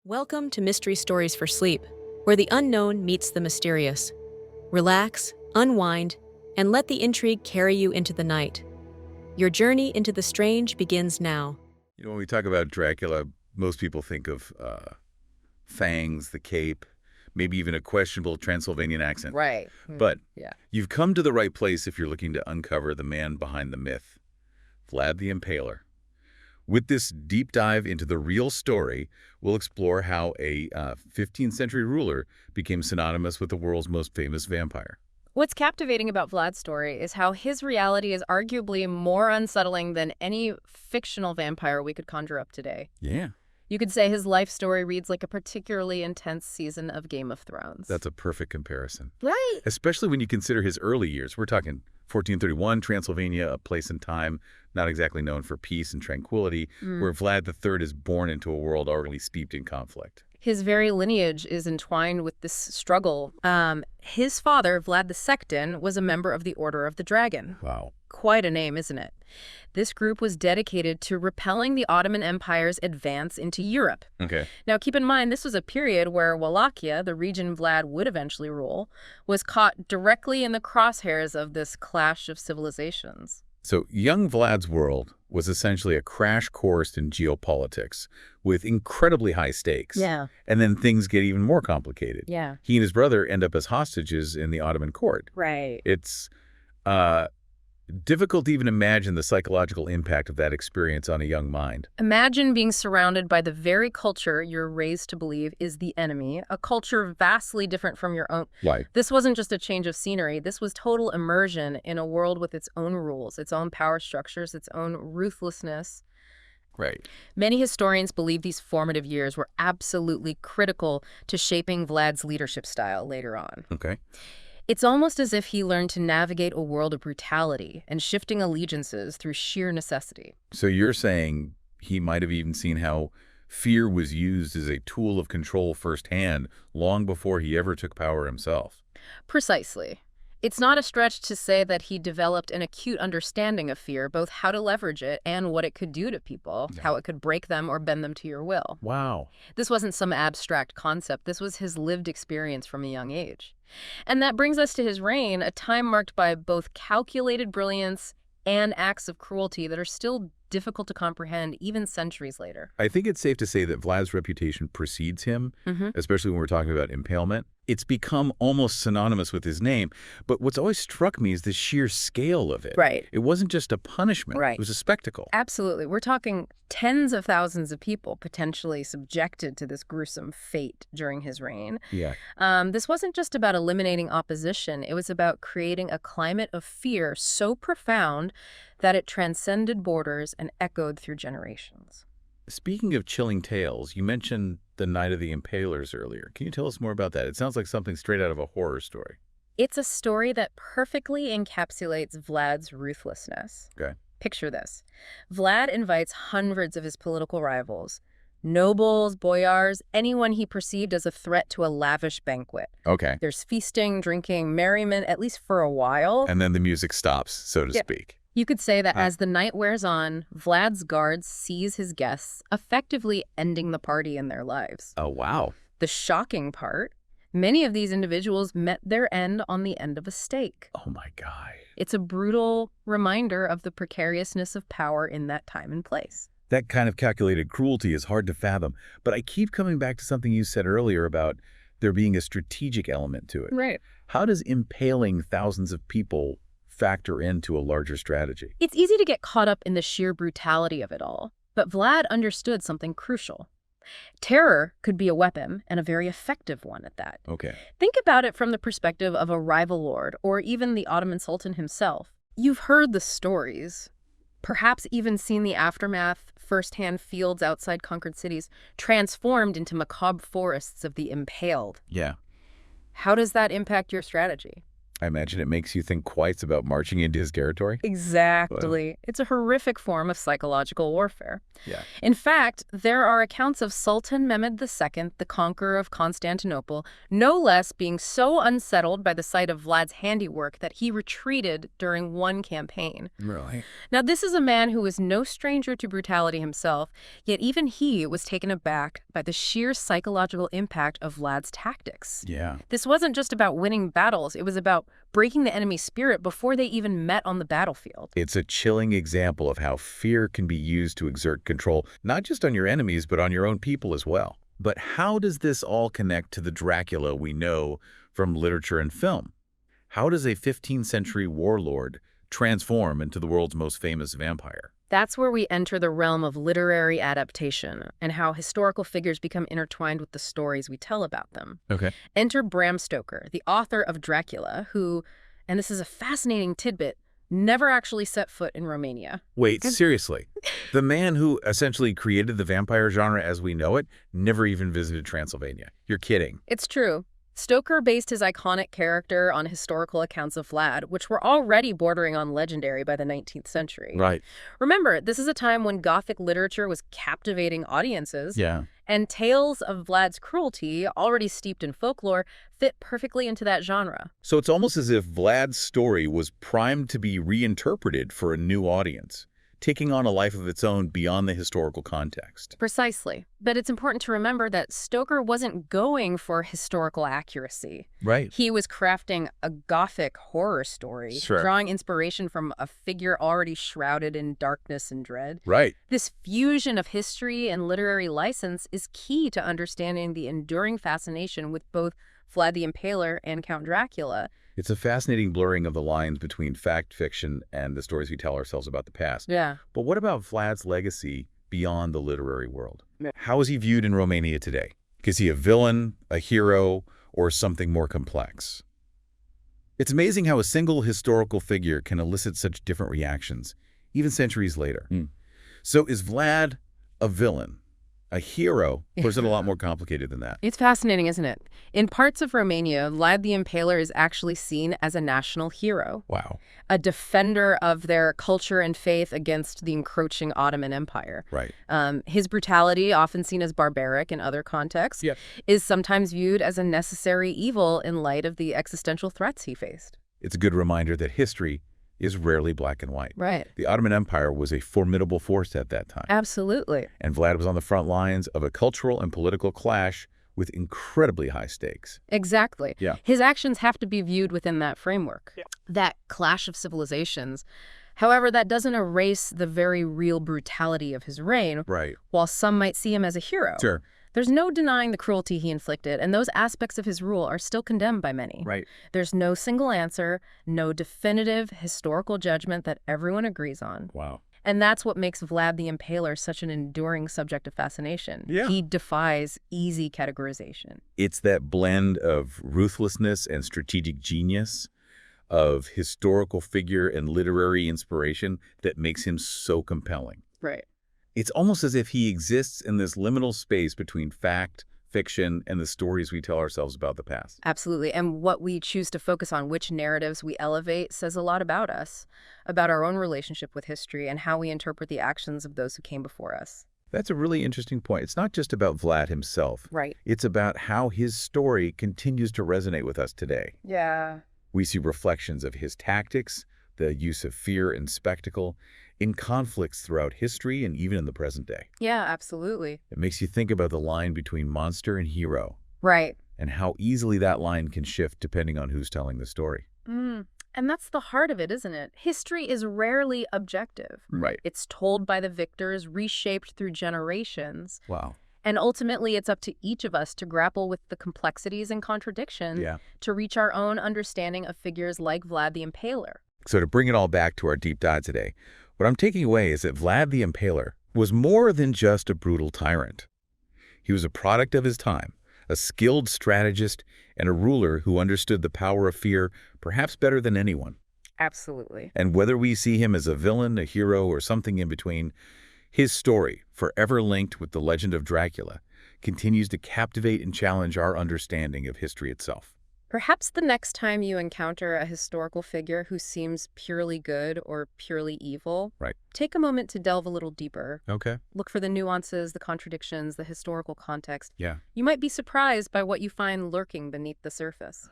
Welcome to Mystery Stories for Sleep, where the unknown meets the mysterious. Relax, unwind, and let the intrigue carry you into the night. Your journey into the strange begins now. When we talk about Dracula, most people think of fangs, the cape, maybe even a questionable Transylvanian accent. Right. But Yeah. you've come to the right place if you're looking to uncover the man behind the myth, Vlad the Impaler. With this deep dive into the real story, we'll explore how a 15th century ruler became synonymous with the world's most famous vampire. What's captivating about Vlad's story is how his reality is arguably more unsettling than any fictional vampire we could conjure up today. Yeah. You could say his life story reads like a particularly intense season of Game of Thrones. That's a perfect comparison. Right. Especially when you consider his early years. We're talking 1431, Transylvania, a place and time not exactly known for peace and tranquility, where Vlad III is born into a world already steeped in conflict. His very lineage is entwined with this struggle. His father, Vlad II, was a member of the Order of the Dragon. Wow. Quite a name, isn't it? This group was dedicated to repelling the Ottoman Empire's advance into Europe. Okay. Now, keep in mind, this was a period where Wallachia, the region Vlad would eventually rule, was caught directly in the crosshairs of this clash of civilizations. So young Vlad's world was essentially a crash course in geopolitics with incredibly high stakes. Yeah. And then things get even more complicated. Yeah. He and his brother end up as hostages in the Ottoman court. Right. It's difficult to even imagine the psychological impact of that experience on a young mind. Imagine being surrounded by the very culture you're raised to believe is the enemy, a culture vastly different from your own. Right. This wasn't just a change of scenery. This was total immersion in a world with its own rules, its own power structures, its own ruthlessness. Right. Many historians believe these formative years were absolutely critical to shaping Vlad's leadership style later on. Okay. It's almost as if he learned to navigate a world of brutality and shifting allegiances through sheer necessity. So you're saying he might have even seen how fear was used as a tool of control firsthand long before he ever took power himself. Precisely. It's not a stretch to say that he developed an acute understanding of fear, both how to leverage it and what it could do to people, how it could break them or bend them to your will. Wow. This wasn't some abstract concept. This was his lived experience from a young age. And that brings us to his reign, a time marked by both calculated brilliance and acts of cruelty that are still difficult to comprehend even centuries later. I think it's safe to say that Vlad's reputation precedes him, especially when we're talking about impalement. It's become almost synonymous with his name. But what's always struck me is the sheer scale of it. Right. It wasn't just a punishment. Right. It was a spectacle. Absolutely. We're talking tens of thousands of people potentially subjected to this gruesome fate during his reign. Yeah. This wasn't just about eliminating opposition. It was about creating a climate of fear so profound that it transcended borders and echoed through generations. Speaking of chilling tales, you mentioned the Night of the Impalers earlier. Can you tell us more about that? It sounds like something straight out of a horror story. It's a story that perfectly encapsulates Vlad's ruthlessness. Okay. Picture this. Vlad invites hundreds of his political rivals, nobles, boyars, anyone he perceived as a threat to a lavish banquet. Okay. There's feasting, drinking, merriment, at least for a while. And then the music stops, so to speak. You could say that as the night wears on, Vlad's guards seize his guests, effectively ending the party in their lives. Oh, wow. The shocking part, many of these individuals met their end on the end of a stake. Oh, my God. It's a brutal reminder of the precariousness of power in that time and place. That kind of calculated cruelty is hard to fathom. But I keep coming back to something you said earlier about there being a strategic element to it. Right. How does impaling thousands of people factor into a larger strategy? It's easy to get caught up in the sheer brutality of it all, but Vlad understood something crucial. Terror could be a weapon, and a very effective one at that. Okay. Think about it from the perspective of a rival lord, or even the Ottoman Sultan himself. You've heard the stories, perhaps even seen the aftermath, firsthand fields outside conquered cities, transformed into macabre forests of the impaled. Yeah. How does that impact your strategy? I imagine it makes you think twice about marching into his territory. Exactly. It's a horrific form of psychological warfare. Yeah. In fact, there are accounts of Sultan Mehmed II, the conqueror of Constantinople, no less being so unsettled by the sight of Vlad's handiwork that he retreated during one campaign. Really? Now, this is a man who is no stranger to brutality himself, yet even he was taken aback by the sheer psychological impact of Vlad's tactics. Yeah. This wasn't just about winning battles, it was about breaking the enemy's spirit before they even met on the battlefield. It's a chilling example of how fear can be used to exert control, not just on your enemies, but on your own people as well. But how does this all connect to the Dracula we know from literature and film? How does a 15th century warlord transform into the world's most famous vampire? That's where we enter the realm of literary adaptation and how historical figures become intertwined with the stories we tell about them. Okay. Enter Bram Stoker, the author of Dracula, who, and this is a fascinating tidbit, never actually set foot in Romania. Wait, seriously? The man who essentially created the vampire genre as we know it never even visited Transylvania. You're kidding. It's true. Stoker based his iconic character on historical accounts of Vlad, which were already bordering on legendary by the 19th century. Right. Remember, this is a time when Gothic literature was captivating audiences, Yeah. and tales of Vlad's cruelty, already steeped in folklore, fit perfectly into that genre. So it's almost as if Vlad's story was primed to be reinterpreted for a new audience, taking on a life of its own beyond the historical context. Precisely. But it's important to remember that Stoker wasn't going for historical accuracy. Right. He was crafting a Gothic horror story, Sure. drawing inspiration from a figure already shrouded in darkness and dread. Right. This fusion of history and literary license is key to understanding the enduring fascination with both Vlad the Impaler and Count Dracula. It's a fascinating blurring of the lines between fact, fiction, and the stories we tell ourselves about the past. Yeah. But what about Vlad's legacy beyond the literary world? Yeah. How is he viewed in Romania today? Is he a villain, a hero, or something more complex? It's amazing how a single historical figure can elicit such different reactions, even centuries later. So is Vlad a villain, a hero, or is it a lot more complicated than that? It's fascinating, isn't it? In parts of Romania, Vlad the Impaler is actually seen as a national hero, Wow. a defender of their culture and faith against the encroaching Ottoman Empire. Right. His brutality, often seen as barbaric in other contexts, Yeah. is sometimes viewed as a necessary evil in light of the existential threats he faced. It's a good reminder that history is rarely black and white. Right. The Ottoman Empire was a formidable force at that time. Absolutely. And Vlad was on the front lines of a cultural and political clash with incredibly high stakes. Exactly. Yeah. His actions have to be viewed within that framework. That clash of civilizations. However, that doesn't erase the very real brutality of his reign. Right. While some might see him as a hero, Sure. there's no denying the cruelty he inflicted, and those aspects of his rule are still condemned by many. Right. There's no single answer, no definitive historical judgment that everyone agrees on. Wow. And that's what makes Vlad the Impaler such an enduring subject of fascination. Yeah. He defies easy categorization. It's that blend of ruthlessness and strategic genius, of historical figure and literary inspiration that makes him so compelling. Right. It's almost as if he exists in this liminal space between fact, fiction, and the stories we tell ourselves about the past. Absolutely. And what we choose to focus on, which narratives we elevate, says a lot about us, about our own relationship with history and how we interpret the actions of those who came before us. That's a really interesting point. It's not just about Vlad himself. Right. It's about how his story continues to resonate with us today. Yeah. We see reflections of his tactics, the use of fear and spectacle, in conflicts throughout history and even in the present day. Yeah, absolutely. It makes you think about the line between monster and hero Right. and how easily that line can shift depending on who's telling the story. And that's the heart of it, isn't it? History is rarely objective. Right. It's told by the victors, reshaped through generations. Wow. And ultimately, it's up to each of us to grapple with the complexities and contradictions Yeah. to reach our own understanding of figures like Vlad the Impaler. So to bring it all back to our deep dive today, what I'm taking away is that Vlad the Impaler was more than just a brutal tyrant. He was a product of his time, a skilled strategist, and a ruler who understood the power of fear perhaps better than anyone. Absolutely. And whether we see him as a villain, a hero, or something in between, his story, forever linked with the legend of Dracula, continues to captivate and challenge our understanding of history itself. Perhaps the next time you encounter a historical figure who seems purely good or purely evil, Right. take a moment to delve a little deeper. Okay. Look for the nuances, the contradictions, the historical context. Yeah. You might be surprised by what you find lurking beneath the surface.